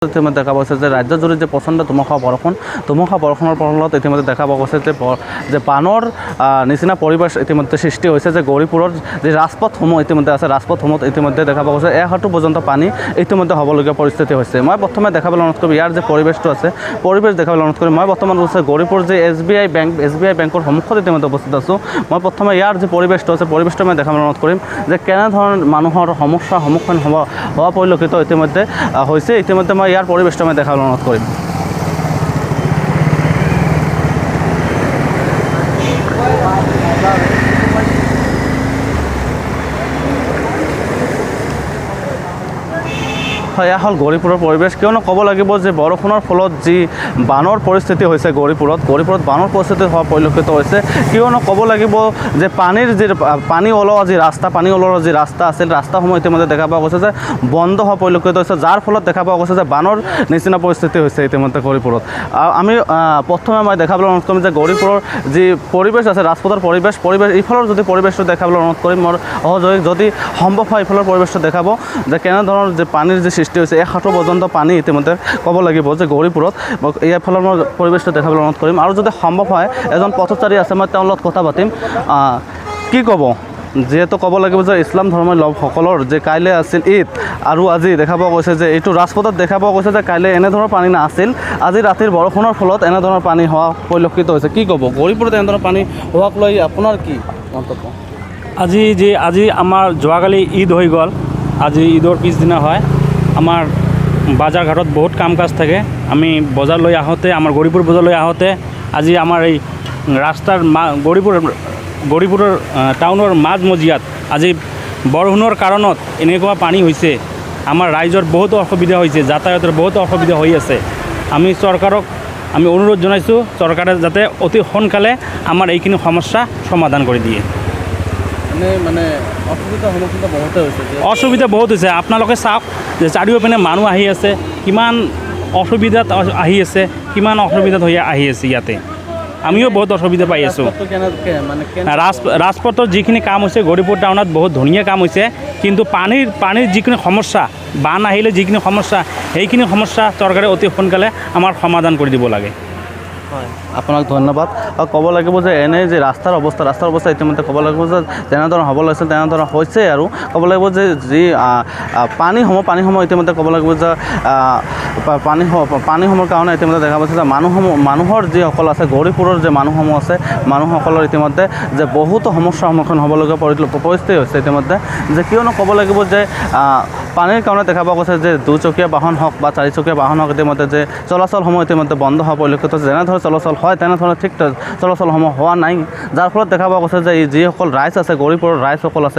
ইতিমধ্যে দেখা গৈছে যে ৰাজ্যজুৰি যে প্ৰচণ্ড ধুমুহা বৰষুণৰ ফলত ইতিমধ্যে দেখা পোৱা গৈছে যে বানৰ নিচিনা পৰিৱেশ ইতিমধ্যে সৃষ্টি হৈছে যে গৌৰীপুৰৰ যি ৰাজপথসমূহ ইতিমধ্যে আছে ৰাজপথসমূহত ইতিমধ্যে দেখা পোৱা গৈছে এহাঁটু পৰ্যন্ত পানী ইতিমধ্যে হ'বলগীয়া পৰিস্থিতি হৈছে। মই প্ৰথমে দেখাবলৈ অনুৰোধ কৰিম ইয়াৰ যে পৰিৱেশটো আছে পৰিৱেশ দেখাবলৈ অনুৰোধ কৰিম। মই বৰ্তমান গৌৰীপুৰ যে SBI বেংকৰ সন্মুখত ইতিমধ্যে উপস্থিত আছোঁ। মই প্ৰথমে ইয়াৰ যে পৰিৱেশটো আছে পৰিৱেশটো মই দেখাবলৈ অনুৰোধ কৰিম যে কেনেধৰণৰ মানুহৰ সমস্যাৰ সন্মুখীন হোৱা পৰিলক্ষিত ইতিমধ্যে হৈছে। ইতিমধ্যে মই ইয়াৰ পৰিৱেশটো মই দেখাবলৈ অনুৰোধ কৰিম। এয়া হ'ল গৌৰীপুৰৰ পৰিৱেশ। কিয়নো ক'ব লাগিব যে বৰষুণৰ ফলত যি বানৰ পৰিস্থিতি হৈছে গৌৰীপুৰত বানৰ পৰিস্থিতি হোৱা পৰিলক্ষিত হৈছে। কিয়নো ক'ব লাগিব যে পানী ওলোৱা যি ৰাস্তা আছিল ৰাস্তাসমূহ ইতিমধ্যে দেখা পোৱা গৈছে যে বন্ধ হোৱা পৰিলক্ষিত হৈছে, যাৰ ফলত দেখা পোৱা গৈছে যে বানৰ নিচিনা পৰিস্থিতি হৈছে ইতিমধ্যে গৌৰীপুৰত। আমি প্ৰথমে মই দেখাবলৈ অনুৰোধ কৰিম যে গৌৰীপুৰৰ যি পৰিৱেশ আছে ৰাজপথৰ পৰিৱেশ ইফালৰ যদি পৰিৱেশটো দেখাবলৈ অনুৰোধ কৰিম মোৰ সহযোগী যদি সম্ভৱ হয় ইফালৰ পৰিৱেশটো দেখাব যে কেনেধৰণৰ যে পানীৰ যি সৃষ্টি হৈছে এহাঁটু পৰ্যন্ত পানী ইতিমধ্যে ক'ব লাগিব যে গৌৰীপুৰত ইয়াৰফালৰ মই পৰিৱেশটো দেখাবলৈ অনুৰোধ কৰিম। আৰু যদি সম্ভৱ হয় এজন পথচাৰী আছে মই তেওঁৰ লগত কথা পাতিম। কি ক'ব যিহেতু ক'ব লাগিব যে ইছলাম ধৰ্মৰ লোকসকলৰ যে কাইলৈ আছিল ঈদ আৰু আজি দেখা পোৱা গৈছে যে এইটো ৰাজপথত দেখা পোৱা গৈছে যে কাইলৈ এনেধৰণৰ পানী নাছিল, আজি ৰাতিৰ বৰষুণৰ ফলত এনেধৰণৰ পানী হোৱা পৰিলক্ষিত হৈছে। কি ক'ব গৌৰীপুৰত এনেধৰণৰ পানী হোৱাক লৈ আপোনাৰ কি মন্তব্য? আজি আমাৰ যোৱাকালি ঈদ হৈ গ'ল, আজি ঈদৰ পিছদিনা হয়। আমাৰ বাজাৰ ঘাটত বহুত কাম কাজ থাকে। আমি বজাৰলৈ আহোঁতে আমাৰ গৌৰীপুৰ বজাৰলৈ আহোঁতে আজি আমাৰ এই ৰাস্তাৰ গৌৰীপুৰৰ টাউনৰ মাজমজিয়াত আজি বৰষুণৰ কাৰণত এনেকুৱা পানী হৈছে, আমাৰ ৰাইজৰ বহুত অসুবিধা হৈছে, যাতায়াতৰ বহুত অসুবিধা হৈ আছে। আমি চৰকাৰক অনুৰোধ জনাইছোঁ চৰকাৰে যাতে অতি সোনকালে আমাৰ এইখিনি সমস্যা সমাধান কৰি দিয়ে। অসুবিধা বহুত হৈছে। আপোনালোকে চাওক যে চাৰিওপিনে মানুহ আহি আছে, কিমান অসুবিধাত আহি আছে, কিমান অসুবিধাত হৈ আহি আছে। ইয়াতে আমিও বহুত অসুবিধা পাই আছোঁ। ৰাজপথৰ যিখিনি কাম হৈছে গৌৰীপুৰ টাউনত বহুত ধুনীয়া কাম হৈছে, কিন্তু পানীৰ যিখিনি সমস্যা বান আহিলে যিখিনি সমস্যা সেইখিনি সমস্যা চৰকাৰে অতি সোনকালে আমাৰ সমাধান কৰি দিব লাগে। হয়, আপোনাক ধন্যবাদ। আৰু ক'ব লাগিব যে এনে যে ৰাস্তাৰ অৱস্থা ইতিমধ্যে ক'ব লাগিব যে যেনেধৰণৰ হ'ব লাগিছিল তেনেধৰণৰ হৈছে। আৰু ক'ব লাগিব যে যি পানীসমূহ ইতিমধ্যে ক'ব লাগিব যে পানীসমূহৰ কাৰণে ইতিমধ্যে দেখা পাইছে যে মানুহৰ যিসকল আছে গৌৰীপুৰৰ যে মানুহসমূহ আছে মানুহসকলৰ ইতিমধ্যে যে বহুতো সমস্যাৰ সন্মুখীন হ'বলগীয়া পৰিস্থিতি হৈছে ইতিমধ্যে। যে কিয়নো ক'ব লাগিব যে পানীৰ কাৰণে দেখা পোৱা গৈছে যে দুচকীয়া বাহন হওক বা চাৰিচকীয়া বাহন হওক ইতিমধ্যে যে চলাচলসমূহ ইতিমধ্যে বন্ধ হোৱা পৰিলক্ষিত হৈছে। যেনেধৰণে চলাচল হয় তেনেধৰণে ঠিক চলাচলসমূহ হোৱা নাই, যাৰ ফলত দেখা পোৱা গৈছে যে যিসকল ৰাইজ আছে গৌৰীপুৰৰ ৰাইজসকল আছে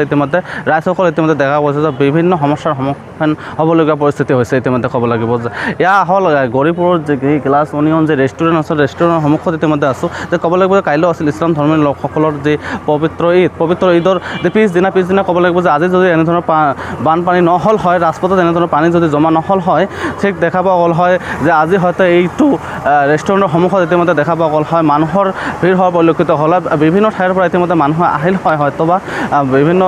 ৰাইজসকল ইতিমধ্যে দেখা গৈছে যে বিভিন্ন সমস্যাৰ সন্মুখীন হ'বলগীয়া পৰিস্থিতি হৈছে ইতিমধ্যে। ক'ব লাগিব যে এয়া হ'ল গৌৰীপুৰৰ যে গ্লাছ অনিয়ন যে ৰেষ্টুৰেণ্ট আছে ৰেষ্টুৰেণ্টৰ সন্মুখত ইতিমধ্যে আছোঁ। যে ক'ব লাগিব যে কাইলৈ আছিল ইছলাম ধৰ্মীয় লোকসকলৰ যি পবিত্ৰ ঈদৰ যে পিছদিনা ক'ব লাগিব যে আজি যদি এনেধৰণৰ বানপানী নহ'ল হয়, ৰাজপথত এনেধৰণৰ পানী যদি জমা নহ'ল হয়, ঠিক দেখা পোৱা গ'ল হয় যে আজি হয়তো এইটো ৰেষ্টুৰেণ্টৰ সন্মুখত ইতিমধ্যে দেখা পোৱা গ'ল হয় মানুহৰ ভিৰ হোৱা পৰিলক্ষিত হ'ল হয়। বিভিন্ন ঠাইৰ পৰা ইতিমধ্যে মানুহ আহিল হয় হয়তো বা বিভিন্ন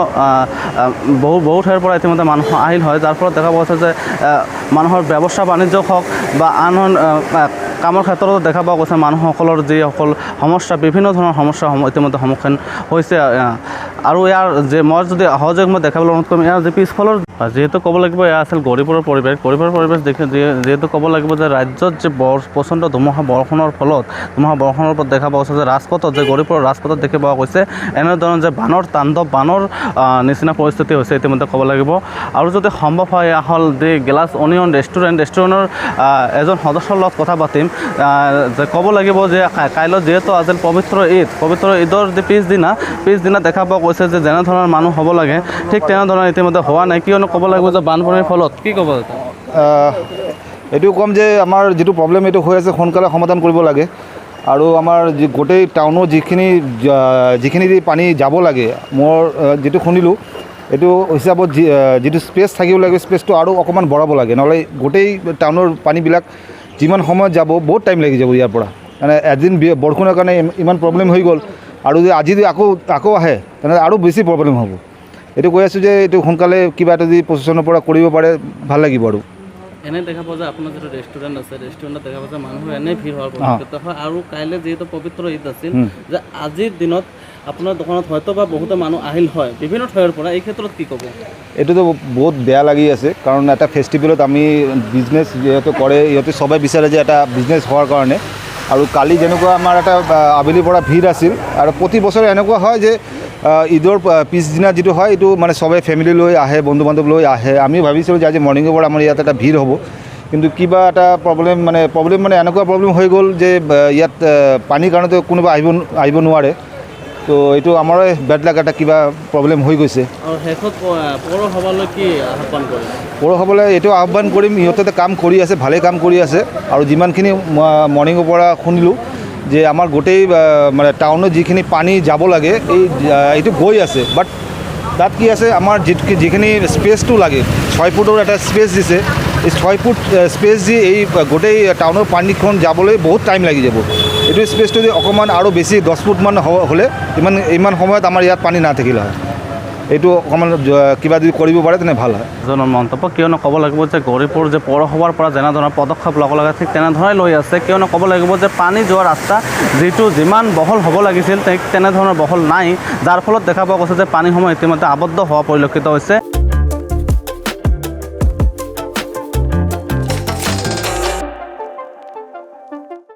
বহু ঠাইৰ পৰা ইতিমধ্যে মানুহ আহিল হয়, যাৰ ফলত দেখা পোৱা গৈছে যে মানুহৰ ব্যৱসায় বাণিজ্য হওক বা আন কামৰ ক্ষেত্ৰতো দেখা পোৱা গৈছে মানুহসকলৰ যিসকল সমস্যা বিভিন্ন ধৰণৰ সমস্যাৰ ইতিমধ্যে সন্মুখীন হৈছে। আৰু ইয়াৰ যে মই যদি সহযোগ মই দেখাবলৈ অনুৰোধ কৰিম ইয়াৰ যে পিছফালৰ যিহেতু ক'ব লাগিব এয়া আছিল গৌৰীপুৰৰ পৰিৱেশ যিহেতু ক'ব লাগিব যে ৰাজ্যত যে প্ৰচণ্ড ধুমুহা বৰষুণৰ ফলত দেখা পোৱা গৈছে যে ৰাজপথত যে গৌৰীপুৰৰ ৰাজপথত দেখি পোৱা গৈছে এনেধৰণৰ যে বানৰ নিচিনা পৰিস্থিতি হৈছে ইতিমধ্যে ক'ব লাগিব। আৰু যদি সম্ভৱ হয় এয়া হ'ল দি গ্লাছ অনিয়ন ৰেষ্টুৰেণ্টৰ এজন সদস্যৰ লগত কথা পাতিম। যে ক'ব লাগিব যে কাইলৈ যিহেতু আছিল পবিত্ৰ ঈদৰ যে পিছদিনা দেখা পোৱা গৈছে যে যেনেধৰণৰ মানুহ হ'ব লাগে ঠিক তেনেধৰণৰ ইতিমধ্যে হোৱা নাই। কিয়নো ক'ব লাগিব যে বানপানীৰ ফলত কি ক'ব এইটো ক'ম যে আমাৰ যিটো প্ৰব্লেম এইটো হৈ আছে সোনকালে সমাধান কৰিব লাগে। আৰু আমাৰ গোটেই টাউনত যিখিনি পানী যাব লাগে মোৰ যিটো শুনিলোঁ এইটো হিচাপত যিটো স্পেচ থাকিব লাগে স্পেচটো আৰু অকণমান বঢ়াব লাগে, নহ'লে গোটেই টাউনৰ পানীবিলাক যিমান সময়ত যাব বহুত টাইম লাগি যাব ইয়াৰ পৰা। মানে এদিন বৰষুণৰ কাৰণে ইমান প্ৰব্লেম হৈ গ'ল আৰু আজি যদি আকৌ আহে তেনেহ'লে আৰু বেছি প্ৰব্লেম হ'ব। এইটো কৈ আছোঁ যে এইটো সোনকালে কিবা এটা যদি প্ৰশাসনৰ পৰা কৰিব পাৰে ভাল লাগিব আৰু এনে দেখা পোৱা যায় আপোনাৰ যিটো ৰেষ্টুৰেণ্ট আছে ৰেষ্টুৰেণ্টত দেখা পোৱা যায় মানুহৰ এনেই ভিৰ হোৱাৰ পৰিলক্ষিত হয় আৰু কাইলৈ যিহেতু পবিত্ৰ ঈদ আছিল যে আজিৰ দিনত আপোনাৰ দোকানত হয়তো বা বহুতো মানুহ আহিল হয় বিভিন্ন ঠাইৰ পৰা, এই ক্ষেত্ৰত কি ক'ব? এইটোতো বহুত বেয়া লাগি আছে, কাৰণ এটা ফেষ্টিভেলত আমি বিজনেছ যিহেতু কৰে ইহঁতে সবাই বিচাৰে যে এটা বিজনেছ হোৱাৰ কাৰণে। আৰু কালি যেনেকুৱা আমাৰ এটা আবেলিৰ পৰা ভিৰ আছিল, আৰু প্ৰতি বছৰে এনেকুৱা হয় যে ঈদৰ পিছদিনা যিটো হয় এইটো মানে সবে ফেমিলি লৈ আহে, বন্ধু বান্ধৱ লৈ আহে। আমি ভাবিছিলোঁ যে আজি মৰ্ণিঙৰ পৰা আমাৰ ইয়াত এটা ভিৰ হ'ব, কিন্তু কিবা এটা প্ৰব্লেম মানে এনেকুৱা প্ৰব্লেম হৈ গ'ল যে ইয়াত পানীৰ কাৰণেতো কোনোবা আহিব নোৱাৰে। তো এইটো আমাৰে বেড লাক, এটা কিবা প্ৰব্লেম হৈ গৈছে। আৰু শেষত পৌৰসভালৈ কি আহ্বান কৰে? পৌৰসভালৈ এইটো আহ্বান কৰিম, ইহঁতে কাম কৰি আছে, ভালেই কাম কৰি আছে। আৰু যিমানখিনি মৰ্ণিঙৰ পৰা শুনিলোঁ যে আমাৰ গোটেই মানে টাউনত যিখিনি পানী যাব লাগে এইটো গৈ আছে, বাট তাত কি আছে আমাৰ যিখিনি স্পেচটো লাগে 6 ফুটৰ এটা স্পেচ দিছে, এই 6 ফুট স্পেচ দি এই গোটেই টাউনৰ পানীখন যাবলৈ বহুত টাইম লাগি যাব। এইটো স্পেচটো যদি অকণমান আৰু বেছি 10 ফুটমান হ'লে ইমান সময়ত আমাৰ ইয়াত পানী নাথাকিলে হয়। এইটো অকণমান কিবা যদি কৰিব পাৰে তেনে ভাল হয়। এজনৰ মন্তব্য, কিয়নো ক'ব লাগিব যে গৌৰীপুৰ যে পৌৰসভাৰ পৰা যেনেধৰণৰ পদক্ষেপ ল'ব লাগে ঠিক তেনেধৰণে লৈ আছে। কিয়নো ক'ব লাগিব যে পানী যোৱা ৰাস্তা যিমান বহল হ'ব লাগিছিল ঠিক তেনেধৰণৰ বহল নাই, যাৰ ফলত দেখা পোৱা গৈছে যে পানীসমূহ ইতিমধ্যে আবদ্ধ হোৱা পৰিলক্ষিত হৈছে।